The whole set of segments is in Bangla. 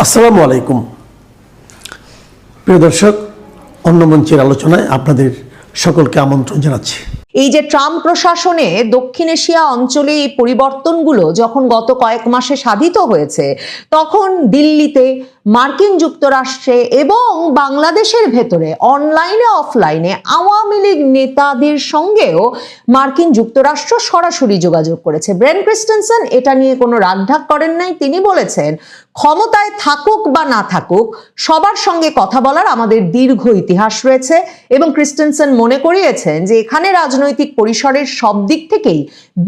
আসসালামু আলাইকুম প্রিয় দর্শক, অন্য মঞ্চের আলোচনায় আপনাদের সকলকে আমন্ত্রণ জানাচ্ছি। এই যে ট্রাম্প প্রশাসনে দক্ষিণ এশিয়া অঞ্চলে এই পরিবর্তনগুলো যখন গত কয়েক মাসে সাধিত হয়েছে, তখন দিল্লিতে, মার্কিন যুক্তরাষ্ট্রে এবং বাংলাদেশের ভেতরে অনলাইনে অফলাইনে আওয়ামী লীগ নেতাদের সঙ্গেও মার্কিন যুক্তরাষ্ট্র সরাসরি যোগাযোগ করেছে। ব্রেন ক্রিস্টেনসেন এটা নিয়ে কোনো রাগঢাক করেন নাই। তিনি বলেছেন, ক্ষমতায় থাকুক বা না থাকুক, সবার সঙ্গে কথা বলার আমাদের দীর্ঘ ইতিহাস রয়েছে। এবং ক্রিস্টেনসেন মনে করিয়েছেন যে এখানে রাজনৈতিক পরিসরের সব দিক থেকেই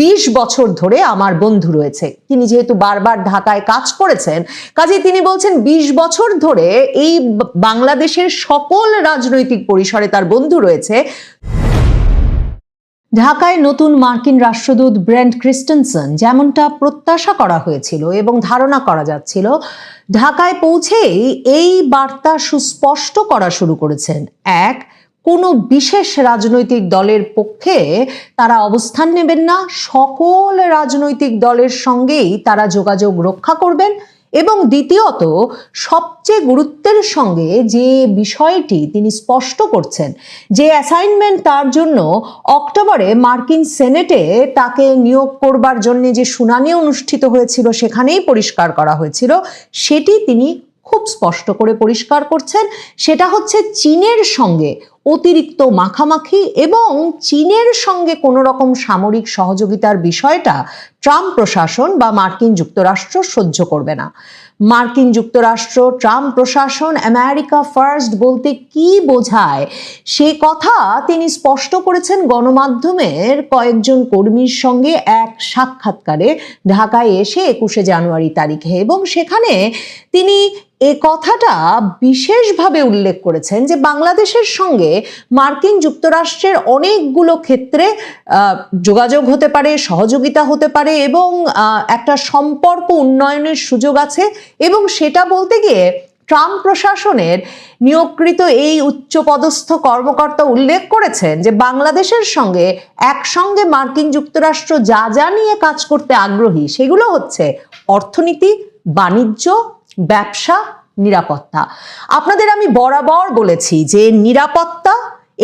20 বছর ধরে আমার বন্ধু রয়েছে। তিনি যেহেতু বারবার ঢাকায় কাজ করেছেন, কাজেই তিনি বলছেন 20 বছর ধরে এই বাংলাদেশের সকল রাজনৈতিক পরিসরে তার বন্ধু রয়েছে। ঢাকায় নতুন মার্কিন রাষ্ট্রদূত ব্রেন্ট ক্রিস্টেনসেন যেমনটা প্রত্যাশা করা হয়েছিল এবং ধারণা করা যাচ্ছিল, ঢাকায় পৌঁছেই এই বার্তা সুস্পষ্ট করা শুরু করেছেন। এক, কোনো বিশেষ রাজনৈতিক দলের পক্ষে তারা অবস্থান নেবেন না, সকল রাজনৈতিক দলের সঙ্গেই তারা যোগাযোগ রক্ষা করবেন। এবং দ্বিতীয়ত, সবচেয়ে গুরুত্বের সঙ্গে যে বিষয়টি তিনি স্পষ্ট করছেন, যে অ্যাসাইনমেন্ট তার জন্য অক্টোবরে মার্কিন সেনেটে তাকে নিয়োগ করবার জন্য যে শুনানি অনুষ্ঠিত হয়েছিল সেখানেই পরিষ্কার করা হয়েছিল, সেটি তিনি খুব স্পষ্ট করে পরিষ্কার করছেন। সেটা হচ্ছে চীনের সঙ্গে অতিরিক্ত মাখামাখি এবং চীনের সঙ্গে কোনো রকম সামরিক সহযোগিতার বিষয়টা ট্রাম্প প্রশাসন বা মার্কিন যুক্তরাষ্ট্র সহ্য করবে না। মার্কিন যুক্তরাষ্ট্র, ট্রাম্প প্রশাসন আমেরিকা ফার্স্ট বলতে কি বোঝায় সে কথা তিনি স্পষ্ট করেছেন গণমাধ্যমের কয়েকজন কর্মীর সঙ্গে এক সাক্ষাৎকারে ঢাকায় এসে 21শে জানুয়ারি তারিখে। এবং সেখানে তিনি এ কথাটা বিশেষভাবে উল্লেখ করেছেন যে বাংলাদেশের সঙ্গে মার্কিন যুক্তরাষ্ট্রের অনেকগুলো ক্ষেত্রে যোগাযোগ হতে পারে, সহযোগিতা হতে পারে এবং একটা সম্পর্ক উন্নয়নের সুযোগ আছে। এবং সেটা বলতে গিয়ে ট্রাম্প প্রশাসনের নিয়োগকৃত এই উচ্চপদস্থ কর্মকর্তা উল্লেখ করেছেন যে বাংলাদেশের সঙ্গে একসঙ্গে মার্কিন যুক্তরাষ্ট্র যা যা নিয়ে কাজ করতে আগ্রহী সেগুলো হচ্ছে অর্থনীতি, বাণিজ্য, ব্যবসা, নিরাপত্তা। আপনাদের আমি বরাবর বলেছি যে নিরাপত্তা,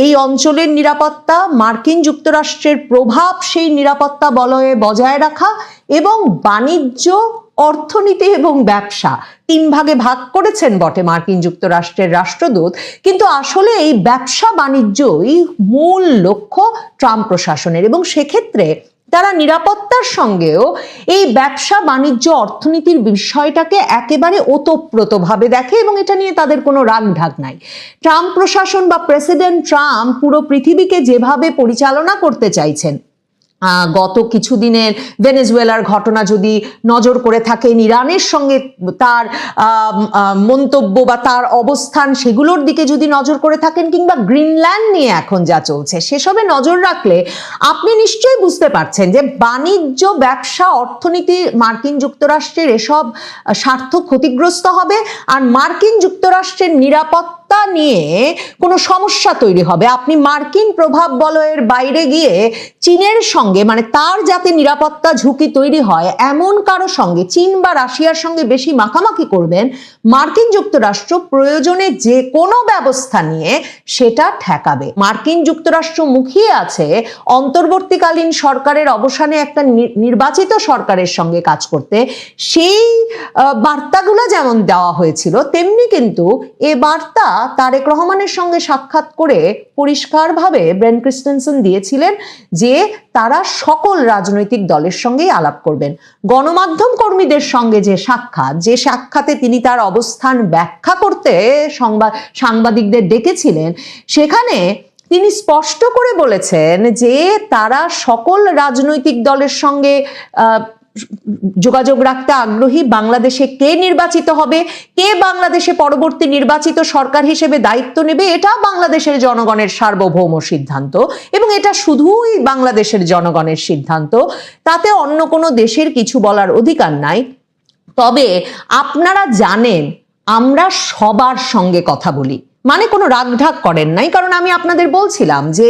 এই অঞ্চলের নিরাপত্তা, মার্কিন যুক্তরাষ্ট্রের প্রভাব সেই নিরাপত্তা বলয়ে বজায় রাখা এবং বাণিজ্য, অর্থনীতি এবং ব্যবসা 3 ভাগে ভাগ করেছেন বটে মার্কিন যুক্তরাষ্ট্রের রাষ্ট্রদূত, কিন্তু আসলে এই ব্যবসা বাণিজ্যই মূল লক্ষ্য ট্রাম্প প্রশাসনের। এবং সেক্ষেত্রে তারা নিরাপত্তার সঙ্গেও এই ব্যবসা বাণিজ্য অর্থনীতির বিষয়টাকে একেবারে ওতপ্রোতভাবে দেখে এবং এটা নিয়ে তাদের কোনো রাগঢাক নাই। ট্রাম্প প্রশাসন বা প্রেসিডেন্ট ট্রাম্প পুরো পৃথিবীকে যেভাবে পরিচালনা করতে চাইছেন, গত কিছুদিনের ভেনেজুয়েলার ঘটনা যদি নজর করে থাকেন, ইরানের সঙ্গে তার মন্তব্য বা তার অবস্থান সেগুলোর দিকে যদি নজর করে থাকেন, কিংবা গ্রিনল্যান্ড নিয়ে এখন যা চলছে সেসবে নজর রাখলে আপনি নিশ্চয়ই বুঝতে পারছেন যে বাণিজ্য, ব্যবসা, অর্থনীতি, মার্কিন যুক্তরাষ্ট্রের এসব স্বার্থ ক্ষতিগ্রস্ত হবে আর মার্কিন যুক্তরাষ্ট্রের নিরাপত্তা নিয়ে কোনো সমস্যা তৈরি হবে। আপনি মার্কিন প্রভাব বলয়ের বাইরে গিয়ে চীনের সঙ্গে, মানে তার যাতে নিরাপত্তা ঝুঁকি তৈরি হয় এমন কারো সঙ্গে, চীন বা রাশিয়ার সঙ্গে বেশি মাখামাখি করবেন, মার্কিন যুক্তরাষ্ট্র প্রয়োজনে যে কোনো ব্যবস্থা নিয়ে সেটা ঠেকাবে। মার্কিন যুক্তরাষ্ট্র মুখিয়ে আছে অন্তর্বর্তীকালীন সরকারের অবসানে একটা নির্বাচিত সরকারের সঙ্গে কাজ করতে। সেই বার্তাগুলো যেমন দেওয়া হয়েছিল, তেমনি কিন্তু এ বার্তা তারেক রহমানের সঙ্গে সাক্ষাৎ করে পরিষ্কারভাবে ব্রেন ক্রিস্টেনসেন দিয়েছিলেন যে তারা সকল রাজনৈতিক দলের সঙ্গেই আলাপ করবেন। গণমাধ্যম কর্মীদের সঙ্গে যে সাক্ষাতে তিনি তার অবস্থান ব্যাখ্যা করতে সাংবাদিকদের ডেকেছিলেন, সেখানে তিনি স্পষ্ট করে বলেছেন যে তারা সকল রাজনৈতিক দলের সঙ্গে যোগাযোগ রাখতে আগ্রহী। বাংলাদেশে কে নির্বাচিত হবে, কে বাংলাদেশে পরবর্তী নির্বাচিত সরকার হিসেবে দায়িত্ব নেবে, এটা বাংলাদেশের জনগণের সার্বভৌম সিদ্ধান্ত এবং এটা শুধুই বাংলাদেশের জনগণের সিদ্ধান্ত, তাতে অন্য কোনো দেশের কিছু বলার অধিকার নাই। তবে আপনারা জানেন আমরা সবার সঙ্গে কথা বলি, মানে কোনো রাগঢাক করেন নাই। কারণ আমি আপনাদের বলছিলাম যে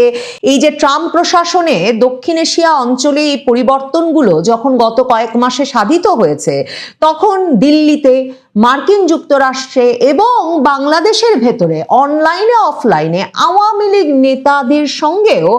এই যে ট্রাম্প প্রশাসনে দক্ষিণ এশিয়া অঞ্চলে এই পরিবর্তনগুলো যখন গত কয়েক মাসে সাধিত হয়েছে, তখন দিল্লিতে, মার্কিন যুক্তরাষ্ট্রে এবং বাংলাদেশের ভেতরে অনলাইনে অফলাইনে আওয়ামী লীগ নেতাদের সঙ্গেও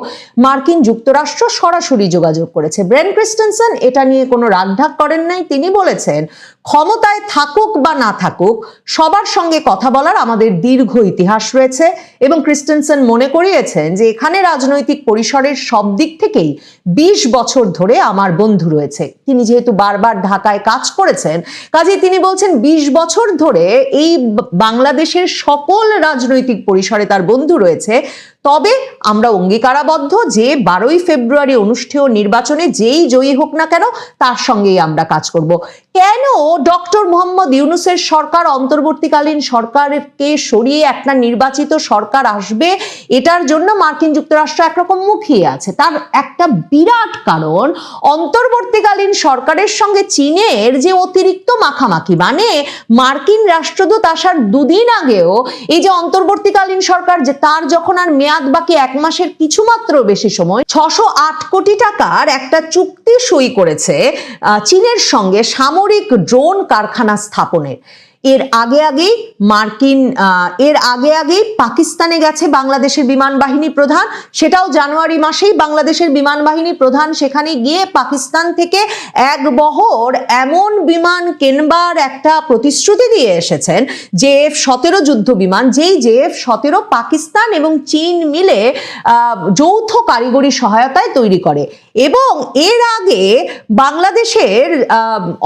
মার্কিন যুক্তরাষ্ট্র সরাসরি যোগাযোগ করেছে। ব্রেন ক্রিস্টেনসেন এটা নিয়ে কোনো রাগঢাক করেন নাই। তিনি বলেছেন, ক্ষমতায় থাকুক বা না থাকুক সবার সঙ্গে কথা বলার আমাদের দীর্ঘ ইতিহাস রয়েছে, এবং ক্রিস্টেনসেন মনে করিয়েছেন যে এখানে রাজনৈতিক পরিসরের সব দিক থেকেই 20 বছর ধরে আমার বন্ধু রয়েছে। তিনি যেহেতু বারবার ঢাকায় কাজ করেছেন, কাজেই তিনি বলছেন 20 বছর ধরে এই বাংলাদেশের সকল রাজনৈতিক পরিসরে তার বন্ধু রয়েছে। তবে আমরা অঙ্গীকারাবদ্ধ যে 12ই ফেব্রুয়ারি অনুষ্ঠেয় নির্বাচনে যেই জয়ী হোক না কেন তার সঙ্গেই আমরা কাজ করব। কেন ডক্টর মোহাম্মদ ইউনূসের সরকার, অন্তর্বর্তীকালীন সরকারকে সরিয়ে একটা নির্বাচিত সরকার আসবে, এটার জন্য মার্কিন যুক্তরাষ্ট্র একরকম মুখিয়ে আছে? তার একটা বিরাট কারণ, অন্তর্বর্তীকালীন সরকারের সঙ্গে চীনের যে অতিরিক্ত মাখামাখি, মানে মার্কিন রাষ্ট্রদূত আসার 2 দিন আগেও এই যে অন্তর্বর্তীকালীন সরকার, যে তার যখন আর মেয়াদ বাকি 1 মাসের কিছুমাত্র বেশি সময়, 608 কোটি টাকার একটা চুক্তি সই করেছে চীনের সঙ্গে সামরিক ড্রোন কারখানা স্থাপনের। এর আগে আগেই পাকিস্তানে গেছে বাংলাদেশের বিমান বাহিনী প্রধান, সেটাও জানুয়ারি মাসেই বাংলাদেশের বিমান বাহিনী প্রধান সেখানে গিয়ে পাকিস্তান থেকে এক বহর এমন বিমান কেনবার একটা প্রতিশ্রুতি দিয়ে এসেছেন, JF-17 যুদ্ধ বিমান, যেই JF-17 পাকিস্তান এবং চীন মিলে যৌথ কারিগরি সহায়তায় তৈরি করে। এবং এর আগে বাংলাদেশের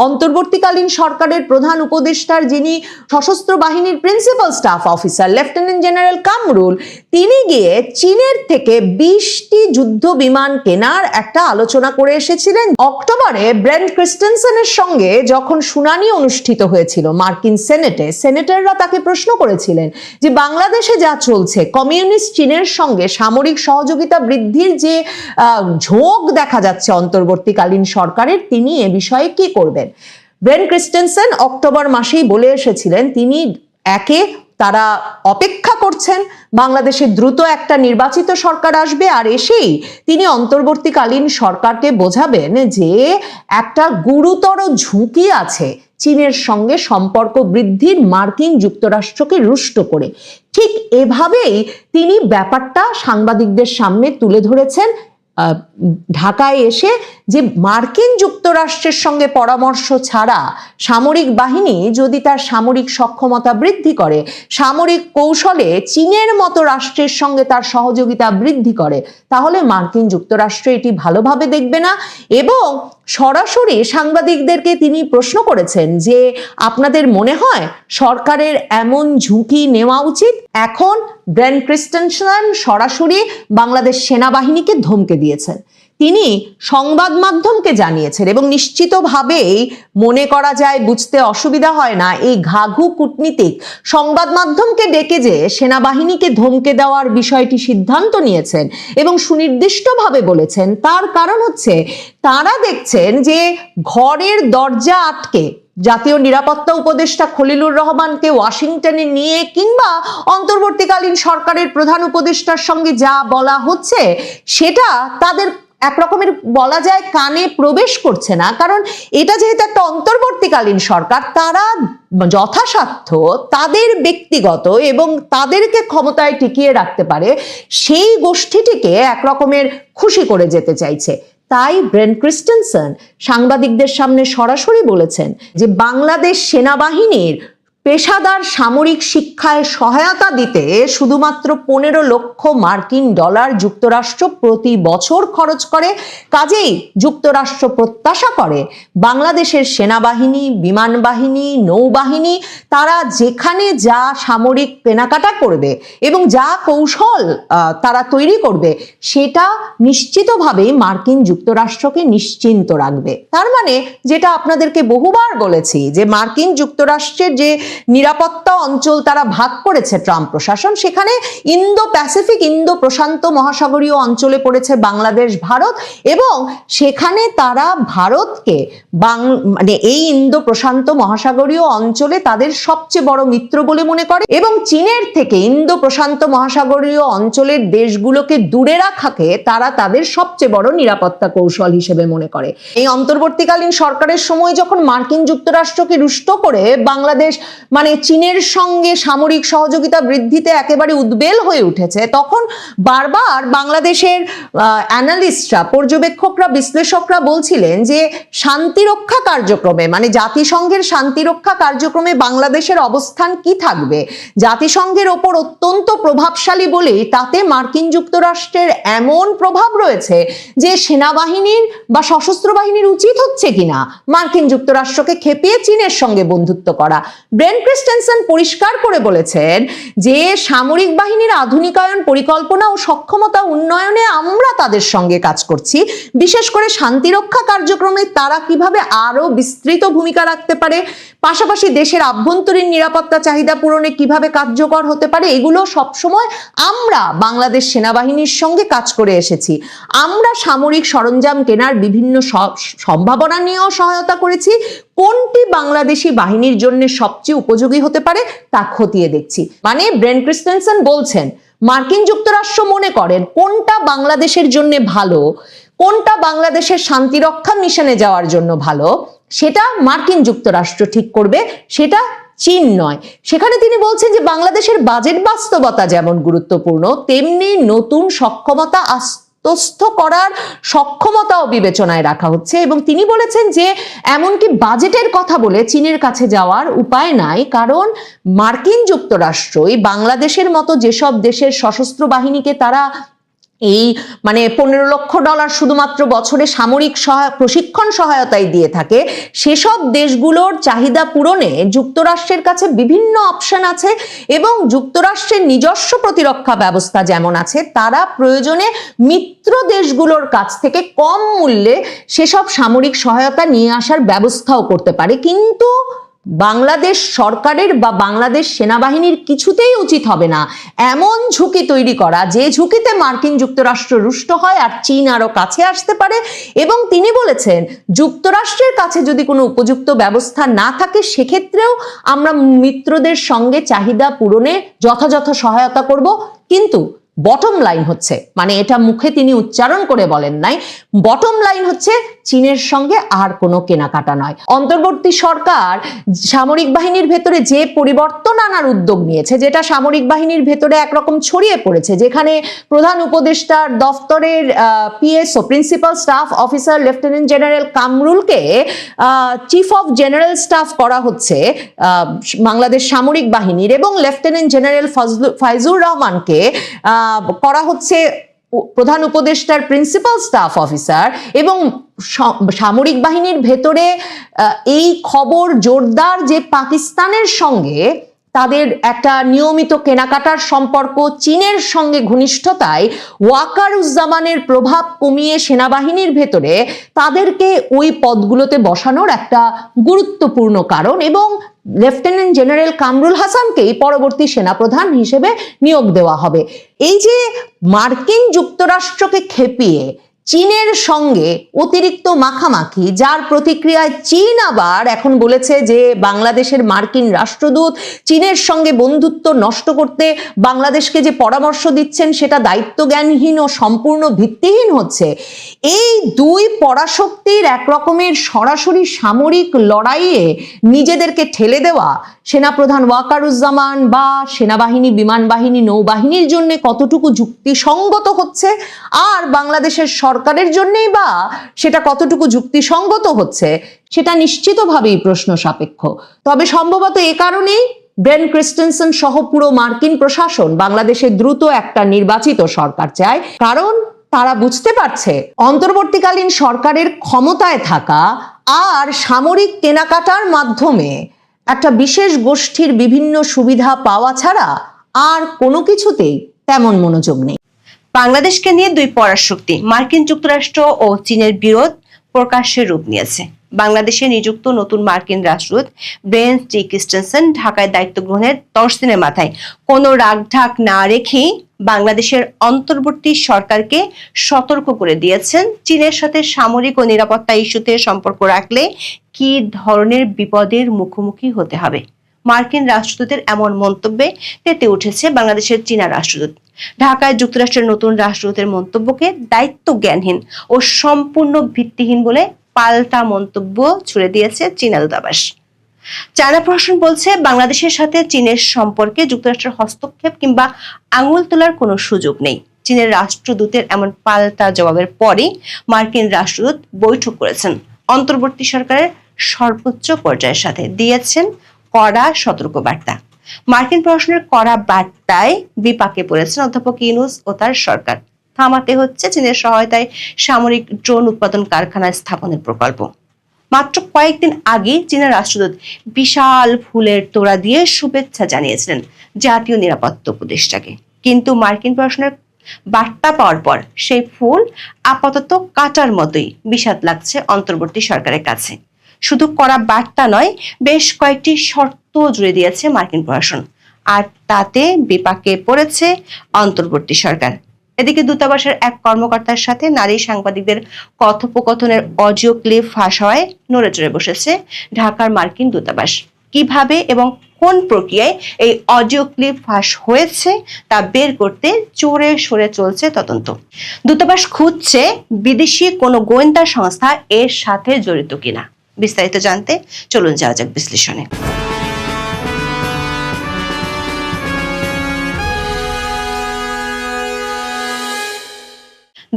অন্তর্বর্তীকালীন সরকারের প্রধান উপদেষ্টার, যিনি সশস্ত্র বাহিনীর principal staff officer lieutenant general Kamrul, তিনি গিয়ে চীনের থেকে 20টি যুদ্ধ বিমান কেনার একটা আলোচনা করে এসেছিলেন। অক্টোবরে ব্রেন ক্রিস্টেনসেনের সঙ্গে যখন শুনানি অনুষ্ঠিত হয়েছিল মার্কিন সেনেটে, সেনেটররা তাকে প্রশ্ন করেছিলেন যে বাংলাদেশে যা চলছে, কমিউনিস্ট চীনের সঙ্গে সামরিক সহযোগিতা বৃদ্ধির যে ঝোঁক দেখা যাচ্ছে অন্তর্বর্তীকালীন সরকারের, তিনি এ বিষয়ে কি করবেন? ব্রেন ক্রিস্টেনসেন অক্টোবর মাসেই বলে এসেছিলেন তারা অপেক্ষা করছেন বাংলাদেশে দ্রুত একটা নির্বাচিত সরকার আসবে, আর এসেই তিনি অন্তর্বর্তীকালীন সরকারকে বোঝাবেন যে একটা গুরুতর ঝুঁকি আছে চীনের সঙ্গে সম্পর্ক বৃদ্ধির, মার্কিন যুক্তরাষ্ট্রকে রুষ্ট করে। ঠিক এভাবেই তিনি ব্যাপারটা সাংবাদিকদের সামনে তুলে ধরেছেন ঢাকায় এসে, যে মার্কিন যুক্তরাষ্ট্রের সঙ্গে পরামর্শ ছাড়া সামরিক বাহিনী যদি তার সামরিক সক্ষমতা বৃদ্ধি করে, সামরিক কৌশলে চীনের মতো রাষ্ট্রের সঙ্গে তার সহযোগিতা বৃদ্ধি করে, তাহলে মার্কিন যুক্তরাষ্ট্র এটি ভালোভাবে দেখবে না। এবং সরাসরি সাংবাদিকদেরকে তিনি প্রশ্ন করেছেন যে আপনাদের মনে হয় সরকারের এমন ঝুঁকি নেওয়া উচিত? এখন ব্রেন ক্রিস্টেনসেন সরাসরি বাংলাদেশ সেনাবাহিনীকে ধমকে দিয়েছেন। তিনি সংবাদ মাধ্যমকে জানিয়েছেন, এবং নিশ্চিতভাবেই মনে করা যায়, বুঝতে অসুবিধা হয় না, এই ঘাঘু কূটনীতিক সংবাদ মাধ্যমকে ডেকে যে সেনাবাহিনীকে ধমকে দেওয়ার বিষয়টি সিদ্ধান্ত নিয়েছেন এবং সুনির্দিষ্টভাবে বলেছেন। তার কারণ হচ্ছে, তারা দেখছেন যে ঘরের দরজা আটকে জাতীয় নিরাপত্তা উপদেষ্টা খলিলুর রহমানকে ওয়াশিংটনে নিয়ে কিংবা অন্তর্বর্তীকালীন সরকারের প্রধান উপদেষ্টার সঙ্গে যা বলা হচ্ছে সেটা তাদের একরকমের বলা যায় কানে প্রবেশ করছে না। কারণ এটা যেহেতু একটা অন্তর্বর্তীকালীন সরকার, তারা যথাসাধ্য তাদের ব্যক্তিগত এবং তাদেরকে ক্ষমতায় টিকিয়ে রাখতে পারে সেই গোষ্ঠীটিকে একরকমের খুশি করে যেতে চাইছে। তাই ব্রেন ক্রিস্টেনসেন সাংবাদিকদের সামনে সরাসরি বলেছেন যে বাংলাদেশ সেনাবাহিনীর পেশাদার সামরিক শিক্ষায় সহায়তা দিতে শুধুমাত্র 15 লক্ষ মার্কিন ডলার যুক্তরাষ্ট্র প্রতি বছর খরচ করে। কাজেই যুক্তরাষ্ট্র প্রত্যাশা করে বাংলাদেশের সেনাবাহিনী, বিমান বাহিনী, নৌবাহিনী তারা যেখানে যা সামরিক কেনাকাটা করবে এবং যা কৌশল তারা তৈরি করবে সেটা নিশ্চিতভাবেই মার্কিন যুক্তরাষ্ট্রকে নিশ্চিন্ত রাখবে। তার মানে যেটা আপনাদেরকে বহুবার বলেছি যে মার্কিন যুক্তরাষ্ট্রের যে নিরাপত্তা অঞ্চল তারা ভাগ করেছে ট্রাম্প প্রশাসন, সেখানে ইন্দো প্যাসিফিক, ইন্দো প্রশান্ত মহাসাগরীয় অঞ্চলে পড়েছে বাংলাদেশ, ভারত, এবং সেখানে তারা ভারতকে মানে এই ইন্দো প্রশান্ত মহাসাগরীয় অঞ্চলে তাদের সবচেয়ে বড় মিত্র বলে মনে করে, এবং চীনের থেকে ইন্দো প্রশান্ত মহাসাগরীয় অঞ্চলের দেশগুলোকে দূরে রাখাকে তারা তাদের সবচেয়ে বড় নিরাপত্তা কৌশল হিসেবে মনে করে। এই অন্তর্বর্তীকালীন সরকারের সময় যখন মার্কিন যুক্তরাষ্ট্রকে রুষ্ট করে বাংলাদেশ মানে চীনের সঙ্গে সামরিক সহযোগিতা বৃদ্ধিতে একেবারে উদ্বেল হয়ে উঠেছে, তখন বারবার বাংলাদেশের অ্যানালিস্টরা, পর্যবেক্ষকরা, বিশ্লেষকরা বলছিলেন যে শান্তিরক্ষা কার্যক্রমে মানে জাতিসংঘের শান্তিরক্ষা কার্যক্রমে বাংলাদেশের অবস্থান কি থাকবে, জাতিসংঘের ওপর অত্যন্ত প্রভাবশালী বলেই তাতে মার্কিন যুক্তরাষ্ট্রের এমন প্রভাব রয়েছে যে সেনাবাহিনীর বা সশস্ত্র বাহিনীর উচিত হচ্ছে কিনা মার্কিন যুক্তরাষ্ট্রকে খেপিয়ে চীনের সঙ্গে বন্ধুত্ব করা। ব্রেন ক্রিস্টেনসন পরিষ্কার করে বলেছেন যে সামরিক বাহিনীর আধুনিকায়ন পরিকল্পনা ও সক্ষমতা উন্নয়নে আমরা তাদের সঙ্গে কাজ করছি, বিশেষ করে শান্তিরক্ষা কার্যক্রমে তারা কিভাবে আরো বিস্তৃত ভূমিকা রাখতে পারে, পাশাপাশি দেশের আভ্যন্তরীণ নিরাপত্তা চাহিদা পূরণে কিভাবে কার্যকর হতে পারে, এগুলো সবসময় আমরা বাংলাদেশ সেনাবাহিনীর সঙ্গে কাজ করে এসেছি। আমরা সামরিক সরঞ্জাম কেনার বিভিন্ন সম্ভাবনা নিয়েও সহায়তা করেছি, কোনটি বাংলাদেশি বাহিনীর জন্য সবচেয়ে উপযোগী হতে পারে তা খতিয়ে দেখছি। মানে ব্রেন ক্রিস্টেনসন বলছেন মার্কিন যুক্তরাষ্ট্র মনে করেন কোনটা বাংলাদেশের জন্য ভালো, কোনটা বাংলাদেশের শান্তিরক্ষা মিশনে যাওয়ার জন্য ভালো, সেটা মার্কিন যুক্তরাষ্ট্র ঠিক করবে, সেটা চীন নয়। সেখানে তিনি বলছেন যে বাংলাদেশের বাজেট বাস্তবতা যেমন গুরুত্বপূর্ণ, তেমনি নতুন সক্ষমতা আত্মস্থ করার সক্ষমতাও বিবেচনায় রাখা হচ্ছে, এবং তিনি বলেছেন যে এমনকি বাজেটের কথা বলে চীনের কাছে যাওয়ার উপায় নাই, কারণ মার্কিন যুক্তরাষ্ট্রই বাংলাদেশের মতো যেসব দেশের সশস্ত্র বাহিনীকে তারা এই মানে $15 লক্ষ শুধুমাত্র বছরে সামরিক প্রশিক্ষণ সহায়তায় দিয়ে থাকে, সেসব দেশগুলোর চাহিদা পূরণে যুক্তরাষ্ট্রের কাছে বিভিন্ন অপশন আছে, এবং যুক্তরাষ্ট্রের নিজস্ব প্রতিরক্ষা ব্যবস্থা যেমন আছে, তারা প্রয়োজনে মিত্র দেশগুলোর কাছ থেকে কম মূল্যে সেসব সামরিক সহায়তা নিয়ে আসার ব্যবস্থাও করতে পারে। কিন্তু বাংলাদেশ সরকারের বা বাংলাদেশ সেনাবাহিনীর কিছুতেই উচিত হবে না এমন ঝুঁকি তৈরি করা যে ঝুঁকিতে মার্কিন যুক্তরাষ্ট্র রুষ্ট হয় আর চীন আরো কাছে আসতে পারে। এবং তিনি বলেছেন যুক্তরাষ্ট্রের কাছে যদি কোনো উপযুক্ত ব্যবস্থা না থাকে, সেক্ষেত্রেও আমরা মিত্রদের সঙ্গে চাহিদা পূরণে যথাযথ সহায়তা করব। কিন্তু বটম লাইন হচ্ছে, মানে এটা মুখে তিনি উচ্চারণ করে বলেন নাই, বটম লাইন হচ্ছে চীনের সঙ্গে আর কোনো কেনাকাটা নয়। অন্তর্বর্তী সরকার সামরিক বাহিনীর ভেতরে যে পরিবর্তন আনার উদ্যোগ নিয়েছে, যেটা সামরিক বাহিনীর ভেতরে একরকম ছড়িয়ে পড়েছে, যেখানে প্রধান উপদেষ্টার দফতরের PSO, principal staff officer lieutenant general কামরুলকে চিফ অফ জেনারেল স্টাফ করা হচ্ছে বাংলাদেশ সামরিক বাহিনীর, এবং লেফটেন্যান্ট জেনারেল ফাইজুর রহমানকে করা হচ্ছে প্রধান উপদেষ্টার প্রিন্সিপাল স্টাফ অফিসার। এবং সামরিক বাহিনীর ভেতরে এই খবর জোরদার যে পাকিস্তানের সঙ্গে তাদের একটা নিয়মিত কেনাকাটার সম্পর্ক, চীনের সঙ্গে ঘনিষ্ঠতায় ওয়াকারুজ্জামানের প্রভাব কমিয়ে সেনাবাহিনীর ভেতরে তাদেরকে ওই পদগুলোতে বসানোর একটা গুরুত্বপূর্ণ কারণ, এবং লেফটেন্যান্ট জেনারেল কামরুল হাসানকেই পরবর্তী সেনাপ্রধান হিসেবে নিয়োগ দেওয়া হবে। এই যে মার্কিন যুক্তরাষ্ট্রকে খেপিয়ে চীনের সঙ্গে অতিরিক্ত মাখামাখি, যার প্রতিক্রিয়ায় চীন আবার এখন বলেছে যে বাংলাদেশের মার্কিন রাষ্ট্রদূত চীনের সঙ্গে বন্ধুত্ব নষ্ট করতে বাংলাদেশকে যে পরামর্শ দিচ্ছেন সেটা দায়িত্বজ্ঞানহীন ও সম্পূর্ণ ভিত্তিহীন হচ্ছে। এই দুই পরাশক্তির এক রকমের সরাসরি সামরিক লড়াইয়ে নিজেদেরকে ঠেলে দেওয়া সেনাপ্রধান ওয়াকারুজ্জামান বা সেনাবাহিনী, বিমান বাহিনী, নৌবাহিনীর জন্য কতটুকু যুক্তিসঙ্গত হচ্ছে, আর বাংলাদেশের সরকারের জন্যই বা সেটা কতটুকু যুক্তিসঙ্গত হচ্ছে, সেটা নিশ্চিতভাবেই প্রশ্ন সাপেক্ষ। তবে সম্ভবত এ কারণেই ব্রেন ক্রিস্টেনসন সহ পুরো মার্কিন প্রশাসন বাংলাদেশে দ্রুত একটা নির্বাচিত সরকার চায়, কারণ তারা বুঝতে পারছে অন্তর্বর্তীকালীন সরকারের ক্ষমতায় থাকা আর সামরিক কেনাকাটার মাধ্যমে একটা বিশেষ গোষ্ঠীর বিভিন্ন সুবিধা পাওয়া ছাড়া আর কোনো কিছুতেই তেমন মনোযোগ নেই। বাংলাদেশকে নিয়ে দুই পরাশক্তি মার্কিন যুক্তরাষ্ট্র ও চীনের বিরোধ প্রকাশ্যে রূপ নিয়েছে। বাংলাদেশে নিযুক্ত নতুন মার্কিন রাষ্ট্রদূত ব্রেন্ট টি ক্রিস্টেনসেন ঢাকায় দায়িত্ব গ্রহণের 10 দিনের মাথায় কোনো রাগঢাক না রেখেই বাংলাদেশের অন্তর্বর্তী সরকারকে সতর্ক করে দিয়েছেন চীনের সাথে সামরিক ও নিরাপত্তা ইস্যুতে সম্পর্ক রাখলে কি ধরনের বিপদের মুখোমুখি হতে হবে। মার্কিন রাষ্ট্রদূতের এমন মন্তব্যে তেতে উঠেছে বাংলাদেশের চীনা রাষ্ট্রদূত। ঢাকায় যুক্তরাষ্ট্রের নতুন রাষ্ট্রদূতের মন্তব্যকে দায়িত্ব জ্ঞানহীন ও সম্পূর্ণ ভিত্তিহীন বলে পাল্টা মন্তব্য ছুড়ে দিয়েছে চীনা দূতাবাস। চায়না প্রশাসন বলছে, বাংলাদেশের সাথে চীনের সম্পর্কে যুক্তরাষ্ট্রের হস্তক্ষেপ কিংবা আঙুল তোলার কোনো সুযোগ নেই। চীনের রাষ্ট্রদূতের এমন পাল্টা জবাবের পরই মার্কিন রাষ্ট্রদূত বৈঠক করেছেন অন্তর্বর্তী সরকারের সর্বোচ্চ পর্যায়ের সাথে, দিয়েছেন কড়া সতর্কবার্তা। মার্কিন প্রশাসনের কড়া বার্তায় বিপাকে পড়েছেন অধ্যাপক ইউনূস ও তার সরকার। থামাতে হচ্ছে চীনের সহায়তায় সামরিক ড্রোন উৎপাদন কারখানা স্থাপনের প্রকল্প। মাত্র কয়েকদিন আগে চীনা রাষ্ট্রদূত বিশাল ফুলের তোড়া দিয়ে শুভেচ্ছা জানিয়েছিলেন জাতীয় নিরাপত্তা উপদেষ্টাকে, কিন্তু মার্কিন প্রশাসনের বার্তা পাওয়ার পর সেই ফুল আপাতত কাটার মতোই বিষাদ লাগছে অন্তর্বর্তী সরকারের কাছে। শুধু করা বার্তা নয়, বেশ কয়েকটি শর্ত জুড়ে দিয়েছে মার্কিন প্রশাসন, আর তাতে বিপাকে পড়েছে অন্তর্বর্তী সরকার। এদিকে দূতাবাসের এক কর্মকর্তার সাথে নারী সাংবাদিকদের কথোপকথনের অডিও ক্লিপ ফাঁস হওয়ায় নড়ে চড়ে বসেছে ঢাকার মার্কিন দূতাবাস। কিভাবে এবং কোন প্রক্রিয়ায় এই অডিও ক্লিপ ফাঁস হয়েছে তা বের করতে জোরে সোরে চলছে তদন্ত। দূতাবাস খুঁজছে বিদেশি কোনো গোয়েন্দা সংস্থা এর সাথে জড়িত কিনা। বিস্তারিত জানতে চলুন যাওয়া যাক বিশ্লেষণে।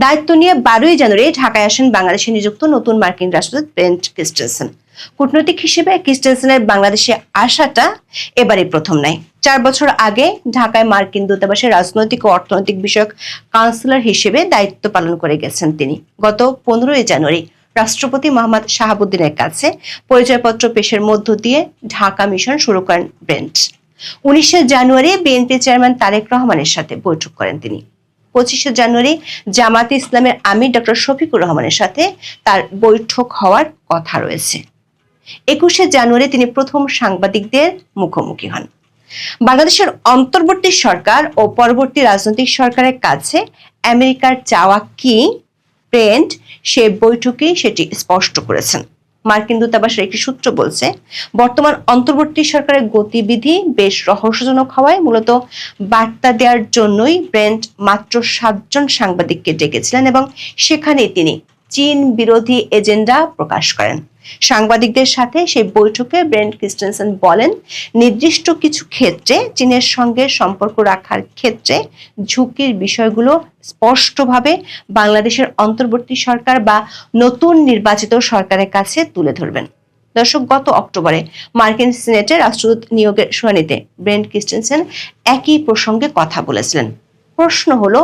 দায়িত্ব নিয়ে 12ই জানুয়ারি ঢাকায় আসেন বাংলাদেশে নিযুক্ত নতুন মার্কিন রাষ্ট্রদূত ব্রেন্ট ক্রিস্টেনসেন। কূটনৈতিক হিসেবে ক্রিস্টেনসেনের বাংলাদেশে আসাটা এবারই প্রথম নয়। 4 বছর আগে ঢাকায় মার্কিন দূতাবাসের রাজনৈতিক ও অর্থনৈতিক বিষয়ক কাউন্সিলর হিসেবে দায়িত্ব পালন করে গেছেন তিনি। গত 15ই জানুয়ারি রাষ্ট্রপতি মোহাম্মদ শাহাবুদ্দিনের কাছে পরিচয়পত্র পেশের মধ্য দিয়ে ঢাকা মিশন শুরু করেন ব্রেন্ট। 19শে জানুয়ারি বিএনপি চেয়ারম্যান তারেক রহমানের সাথে বৈঠক করেন তিনি। 25শে জানুয়ারি জামাতে ইসলামের আমির ডক্টর শফিকুর রহমানের সাথে তার বৈঠক হওয়ার কথা রয়েছে। 21শে জানুয়ারি তিনি প্রথম সাংবাদিকদের মুখোমুখি হন। বাংলাদেশের অন্তর্বর্তী সরকার ও পরবর্তী রাজনৈতিক সরকারের কাছে আমেরিকার চাওয়া কি, ব্রেন্ট সে বৈঠকেই সেটি স্পষ্ট করেছেন। মার্কিন দূতাবাসের একটি সূত্র বলছে, বর্তমান অন্তর্বর্তী সরকারের গতিবিধি বেশ রহস্যজনক হওয়ায় মূলত বার্তা দেওয়ার জন্যই ব্রেন্ট মাত্র 7 জন সাংবাদিককে ডেকেছিলেন এবং সেখানে তিনি চীন বিরোধী এজেন্ডা প্রকাশ করেন। সাংবাদিকদের সাথে সেই বৈঠকে ব্রেন্ট ক্রিস্টেনসেন বলেন, নির্দিষ্ট কিছু ক্ষেত্রে চীনের সঙ্গে সম্পর্ক রাখার ক্ষেত্রে ঝুঁকির বিষয়গুলো স্পষ্টভাবে বাংলাদেশের অন্তর্বর্তী সরকার বা নতুন নির্বাচিত সরকারের কাছে তুলে ধরবেন। দর্শক, গত অক্টোবরে মার্কিন সিনেটে রাষ্ট্রদূত নিয়োগের শুনানিতে ব্রেন্ট ক্রিস্টেনসেন একই প্রসঙ্গে কথা বলেছিলেন। প্রশ্ন হলো,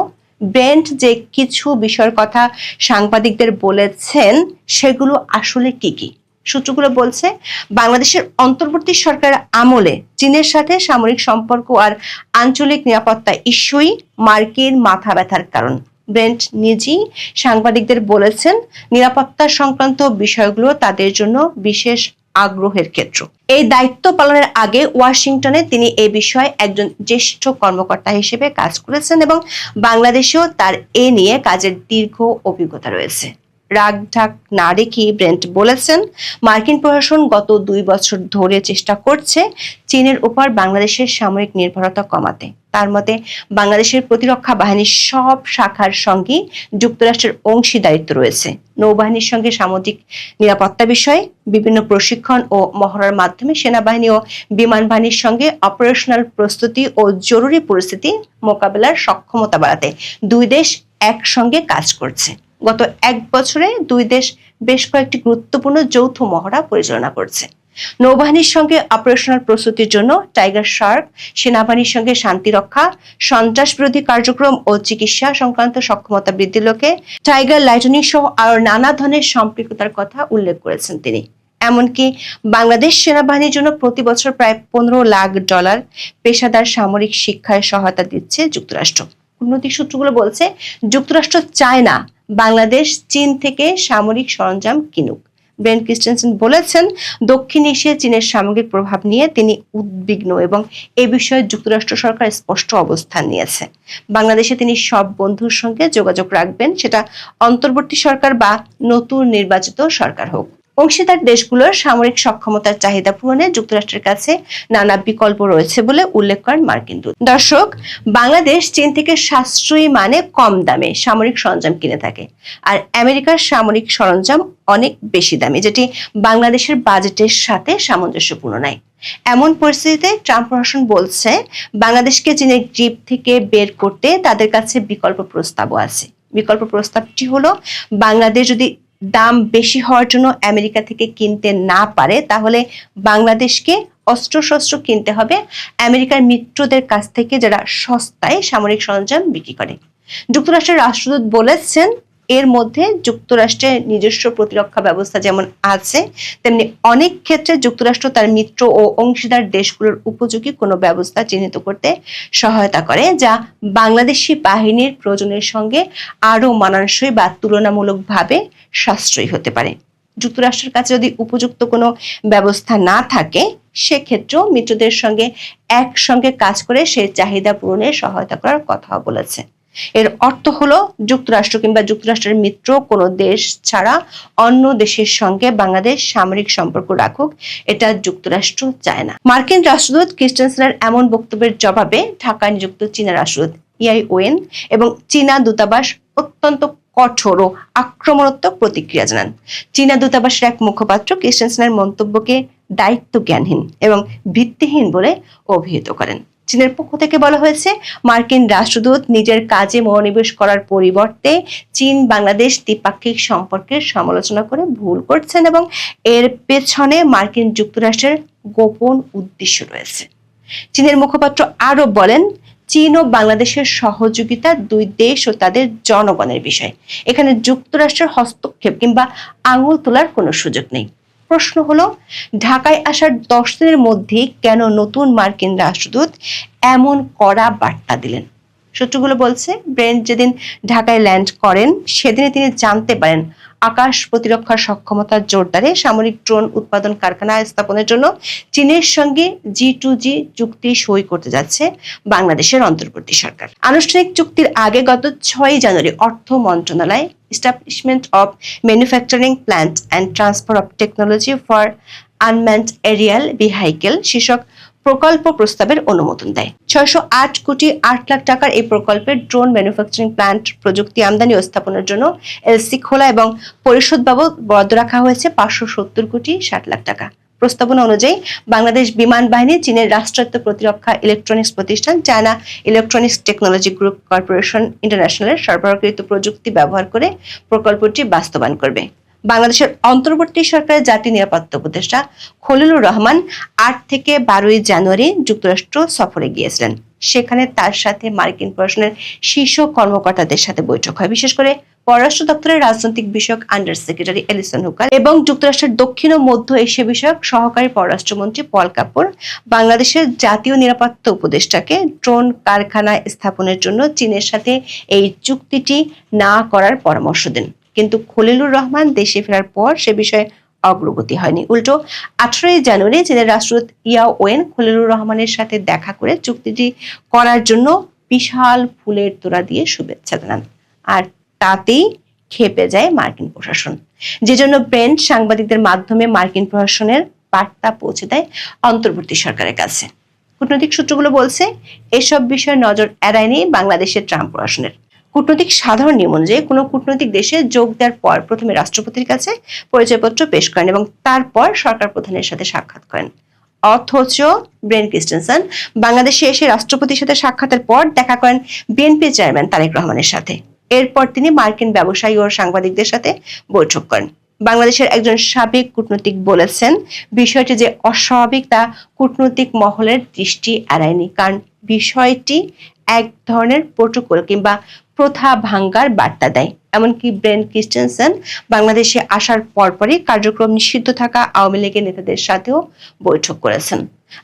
ব্রেন্ট যে কিছু বিষয়ের কথা সাংবাদিকদের বলেছেন সেগুলো আসলে কি কি? সূত্রগুলো বলছে, বাংলাদেশের অন্তর্বর্তী সরকারের আমলে চীনের সাথে সামরিক সম্পর্ক আর আঞ্চলিক নিরাপত্তা ইস্যুই মার্কিন মাথা ব্যথার কারণ। ব্রেন্ট নিজেই সাংবাদিকদের বলেছেন, নিরাপত্তা সংক্রান্ত বিষয়গুলো তাদের জন্য বিশেষ আগ্রহের ক্ষেত্র। এই দায়িত্ব পালনের আগে ওয়াশিংটনে তিনি এই বিষয়ে একজন জ্যেষ্ঠ কর্মকর্তা হিসেবে কাজ করেছেন এবং বাংলাদেশেও তার এ নিয়ে কাজের দীর্ঘ অভিজ্ঞতা রয়েছে। রাগঢাক না রেখে ব্রেন্ট বলেছেন, মার্কিন প্রশাসন গত 2 বছর ধরে চেষ্টা করছে চীনের উপর বাংলাদেশের সামরিক নির্ভরতা কমাতে। তার মতে, বাংলাদেশের প্রতিরক্ষা বাহিনীর সব শাখার সঙ্গে যুক্তরাষ্ট্রের অংশীদারিত্ব রয়েছে। নৌবাহিনীর সঙ্গে সামুদ্রিক নিরাপত্তা বিষয়ে বিভিন্ন প্রশিক্ষণ ও মহড়ার মাধ্যমে সেনাবাহিনী ও বিমান বাহিনীর সঙ্গে অপারেশনাল প্রস্তুতি ও জরুরি পরিস্থিতি মোকাবেলার সক্ষমতা বাড়াতে 2 দেশ একসঙ্গে কাজ করছে। গত 1 বছরে 2 দেশ বেশ কয়েকটি গুরুত্বপূর্ণ যৌথ মহড়া পরিচালনা করছে। নৌবাহিনীর সঙ্গে অপারেশনাল প্রস্তুতির জন্য টাইগার শার্ক, সেনাবাহিনীর সঙ্গে শান্তি রক্ষা, সন্ত্রাস বিরোধী কার্যক্রম ও চিকিৎসা সংক্রান্ত সক্ষমতা বৃদ্ধির লক্ষ্যে টাইগার লাইটনিং সহ আরো নানা ধরনের সম্পৃক্ততার কথা উল্লেখ করেছেন তিনি। এমনকি বাংলাদেশ সেনাবাহিনীর জন্য প্রতি বছর প্রায় $15 লাখ পেশাদার সামরিক শিক্ষায় সহায়তা দিচ্ছে যুক্তরাষ্ট্র। কূটনৈতিক সূত্রগুলো বলছে, যুক্তরাষ্ট্র চায় না বাংলাদেশ চীন থেকে সামরিক সরঞ্জাম কিনুক। ব্রেন ক্রিস্টেনসেন বলেছেন, দক্ষিণ এশিয়ায় চীনের সামগ্রিক প্রভাব নিয়ে তিনি উদ্বিগ্ন এবং এ বিষয়ে যুক্তরাষ্ট্র সরকার স্পষ্ট অবস্থান নিয়েছে। বাংলাদেশে তিনি সব বন্ধুর সঙ্গে যোগাযোগ রাখবেন, সেটা অন্তর্বর্তী সরকার বা নতুন নির্বাচিত সরকার হোক। অংশীদার দেশগুলোর সামরিক সক্ষমতার চাহিদা পূরণে যুক্তরাষ্ট্রের কাছে নানা বিকল্প রয়েছে বলে উল্লেখ করেন মার্কিন দূত। দর্শক, বাংলাদেশ চীন থেকে সাশ্রয়ী মানে কম দামে সামরিক সরঞ্জাম কিনে থাকে, আর আমেরিকার সামরিক সরঞ্জাম অনেক বেশি দামি, যেটি বাংলাদেশের বাজেটের সাথে সামঞ্জস্যপূর্ণ নয়। এমন পরিস্থিতিতে ট্রাম্প প্রশাসন বলছে বাংলাদেশকে চীনের গ্রিপ থেকে বের করতে তাদের কাছে বিকল্প প্রস্তাবও আছে। বিকল্প প্রস্তাবটি হলো, বাংলাদেশ যদি দাম বেশি হওয়ার জন্য আমেরিকা থেকে কিনতে না পারে, তাহলে বাংলাদেশকে অস্ত্রশস্ত্র কিনতে হবে আমেরিকার মিত্রদের কাছ থেকে, যারা সস্তায় সামরিক সরঞ্জাম বিক্রি করে। যুক্তরাষ্ট্রের রাষ্ট্রদূত বলেছেন, এর মধ্যে যুক্তরাষ্ট্রের নিজস্ব প্রতিরক্ষা ব্যবস্থা যেমন আছে, তেমনি অনেক ক্ষেত্রে যুক্তরাষ্ট্র তার মিত্র ও অংশীদার দেশগুলোর উপযোগী কোনো ব্যবস্থা চিহ্নিত করতে সহায়তা করে, যা বাংলাদেশি বাহিনীর প্রয়োজনের সঙ্গে আরো মানানসই বা তুলনামূলকভাবে সাশ্রয়ী হতে পারে। যুক্তরাষ্ট্রের কাছে যদি উপযুক্ত কোনো ব্যবস্থা না থাকে, সেক্ষেত্রেও মিত্রদের সঙ্গে একসঙ্গে কাজ করে সেই চাহিদা পূরণে সহায়তা করার কথাও বলেছে। এর অর্থ হলো, যুক্তরাষ্ট্র কিংবা যুক্তরাষ্ট্রের মিত্র কোনো দেশ ছাড়া অন্য দেশের সঙ্গে বাংলাদেশ সামরিক সম্পর্ক রাখুক, এটা যুক্তরাষ্ট্র চায় না। মার্কিন রাষ্ট্রদূত ক্রিস্টেনসেনের এমন বক্তব্যের জবাবে ঢাকায় নিযুক্ত চীনা রাষ্ট্রদূত ইয়াই ওয়েন এবং চীনা দূতাবাস অত্যন্ত কঠোর ও আক্রমণাত্মক প্রতিক্রিয়া জানান। চীনা দূতাবাসের এক মুখপাত্র ক্রিস্টেনসেনের মন্তব্যকে দায়িত্বজ্ঞানহীন এবং ভিত্তিহীন বলে অভিহিত করেন। চীনের পক্ষ থেকে বলা হয়েছে, মার্কিন রাষ্ট্রদূত নিজের কাজে মনোনিবেশ করার পরিবর্তে চীন বাংলাদেশ দ্বিপাক্ষিক সম্পর্কের সমালোচনা করে ভুল করছেন এবং এর পেছনে মার্কিন যুক্তরাষ্ট্রের গোপন উদ্দেশ্য রয়েছে। চীনের মুখপাত্র আরো বলেন, চীন ও বাংলাদেশের সহযোগিতা দুই দেশ ও তাদের জনগণের বিষয়। এখানে যুক্তরাষ্ট্রের হস্তক্ষেপ কিংবা আঙুল তোলার কোনো সুযোগ নেই। প্রশ্ন হলো, ঢাকায় আসার 10 দিনের মধ্যে কেন নতুন মার্কিন রাষ্ট্রদূত এমন কড়া বার্তা দিলেন? সূত্রগুলো বলছে, ব্রেন্ট যেদিন ঢাকায় ল্যান্ড করেন, সেদিনে তিনি জানতে পারেন আকাশ প্রতিরক্ষার সক্ষমতার জোরদারে সামরিক ড্রোন উৎপাদন কারখানা স্থাপনের জন্য চীনের সঙ্গে G2G চুক্তি সই করতে যাচ্ছে বাংলাদেশের অন্তর্বর্তী সরকার। আনুষ্ঠানিক চুক্তির আগে গত 6 জানুয়ারি অর্থ মন্ত্রণালয় establishment of manufacturing plant and transfer of technology for unmanned Arial vehicle শীর্ষক প্রকল্প প্রস্তাবের অনুমোদন দেয়। 608 কোটি 8 লাখ টাকার এই প্রকল্পের ড্রোন ম্যানুফ্যাকচারিং প্ল্যান্ট প্রযুক্তি আমদানি ও স্থাপনের জন্য এলসি খোলা এবং পরিশোধ বাবদ বরাদ্দ রাখা হয়েছে 570 কোটি 60 লাখ টাকা। প্রস্তাবনা অনুযায়ী বাংলাদেশ বিমান বাহিনী চীনের রাষ্ট্রায়ত্ত প্রতিরক্ষা ইলেকট্রনিক্স প্রতিষ্ঠান China electronics technology group corporation ইন্টারন্যাশনালের সরবরাহকৃত প্রযুক্তি ব্যবহার করে প্রকল্পটি বাস্তবায়ন করবে। বাংলাদেশের অন্তর্বর্তী সরকারের জাতীয় নিরাপত্তা উপদেষ্টা খলিলুর রহমান 8 থেকে 12 জানুয়ারি যুক্তরাষ্ট্র সফরে গিয়েছিলেন। সেখানে তার সাথে মার্কিন প্রশাসনের শীর্ষ কর্মকর্তাদের সাথে বৈঠক হয়। বিশেষ করে পররাষ্ট্র দপ্তরের রাজনৈতিক বিষয়ক আন্ডার সেক্রেটারি এলিসন হুকার এবং যুক্তরাষ্ট্রের দক্ষিণ ও মধ্য এশিয়া বিষয়ক সহকারী পররাষ্ট্রমন্ত্রী পল কাপুর বাংলাদেশের জাতীয় নিরাপত্তা উপদেষ্টাকে ড্রোন কারখানা স্থাপনের জন্য চীনের সাথে এই চুক্তিটি না করার পরামর্শ দেন। কিন্তু খলিলুর রহমান দেশে ফেরার পর সে বিষয়ে অগ্রগতি হয়নি। উল্টো 18 জানুয়ারি চীনের রাষ্ট্রদূত ইয়াও ওয়েন খলিলুর রহমানের সাথে দেখা করে চুক্তিটি করার জন্য বিশাল ফুলের তোড়া দিয়ে শুভেচ্ছা জানান। আর তাতেই ক্ষেপে যায় মার্কিন প্রশাসন, যে জন্য ব্রেন্ট সাংবাদিকদের মাধ্যমে মার্কিন প্রশাসনের বার্তা পৌঁছে দেয় অন্তর্বর্তী সরকারের কাছে। কূটনৈতিক সূত্রগুলো বলছে, এসব বিষয়ে নজর এড়ায়নি বাংলাদেশের ট্রাম্প প্রশাসনের। কূটনৈতিক সাধারণ নিয়ম অনুযায়ী কোনো কূটনৈতিক দেশে যোগ দেওয়ার পর প্রথমে রাষ্ট্রপতির কাছে পরিচয়পত্র পেশ করেন এবং তারপর সরকার প্রধানের সাথে সাক্ষাৎ করেন। অথচ ব্রেন্ট ক্রিস্টেনসেন বাংলাদেশে এসে রাষ্ট্রপতির সাথে সাক্ষাতের পর দেখা করেন বিএনপি চেয়ারম্যান তারেক রহমানের সাথে। এরপর তিনি মার্কিন ব্যবসায়ী ও সাংবাদিকদের সাথে বৈঠক করেন। বাংলাদেশের একজন সাবেক কূটনৈতিক বলেছেন, বিষয়টি যে অস্বাভাবিক তা কূটনৈতিক মহলের দৃষ্টি এড়ায়নি, কারণ বিষয়টি এক ধরনের প্রোটোকল কিংবা প্রথা ভাঙ্গার বার্তা দেয়। এমনকি ব্রেন্ট ক্রিস্টেনসেন বাংলাদেশে আসার পরপরই কার্যক্রম নিষিদ্ধ থাকা আওয়ামী লীগের নেতাদের সাথেও বৈঠক করেছেন,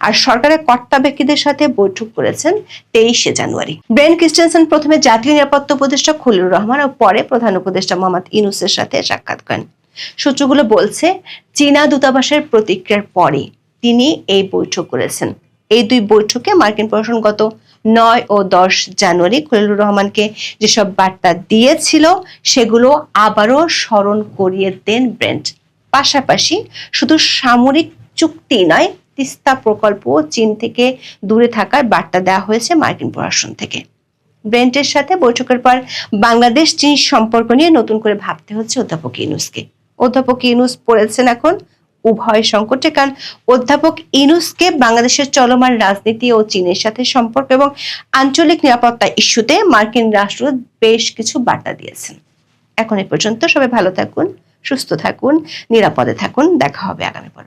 আর সরকারের কর্তা ব্যক্তিদের সাথে বৈঠক করেছেন 23 জানুয়ারি। ব্রেন্ট ক্রিস্টেনসেন প্রথমে জাতীয় নিরাপত্তা উপদেষ্টা খলিলুর রহমান ও পরে প্রধান উপদেষ্টা মোহাম্মদ ইউনূসের সাথে সাক্ষাৎ করেন। সূত্রগুলো বলছে চীনা দূতাবাসের প্রতিক্রিয়ার পরে তিনি এই বৈঠক করেছেন। এই দুই বৈঠকে মার্কিন প্রশাসন গত 9 ও 10 জানুয়ারি খলিলুর রহমানকে যেসব বার্তা দিয়েছিল সেগুলো আবারও স্মরণ করিয়ে দেন ব্রেন্ট। পাশাপাশি শুধু সামরিক চুক্তি নয়, তিস্তা প্রকল্প চীন থেকে দূরে থাকার বার্তা দেওয়া হয়েছে মার্কিন প্রশাসন থেকে। ব্রেন্টের সাথে বৈঠকের পর বাংলাদেশ চীন সম্পর্ক নিয়ে নতুন করে ভাবতে হচ্ছে অধ্যাপক ইউনূসকে। অধ্যাপক ইউনূস পড়েছেন এখন উভয় সংকটে, কারণ অধ্যাপক ইউনূসকে বাংলাদেশের চলমান রাজনীতি ও চীনের সাথে সম্পর্ক এবং আঞ্চলিক নিরাপত্তা ইস্যুতে মার্কিন রাষ্ট্রদূত বেশ কিছু বার্তা দিয়েছেন। এখন এ পর্যন্ত সবাই ভালো থাকুন, সুস্থ থাকুন, নিরাপদে থাকুন। দেখা হবে আগামী পর্বে।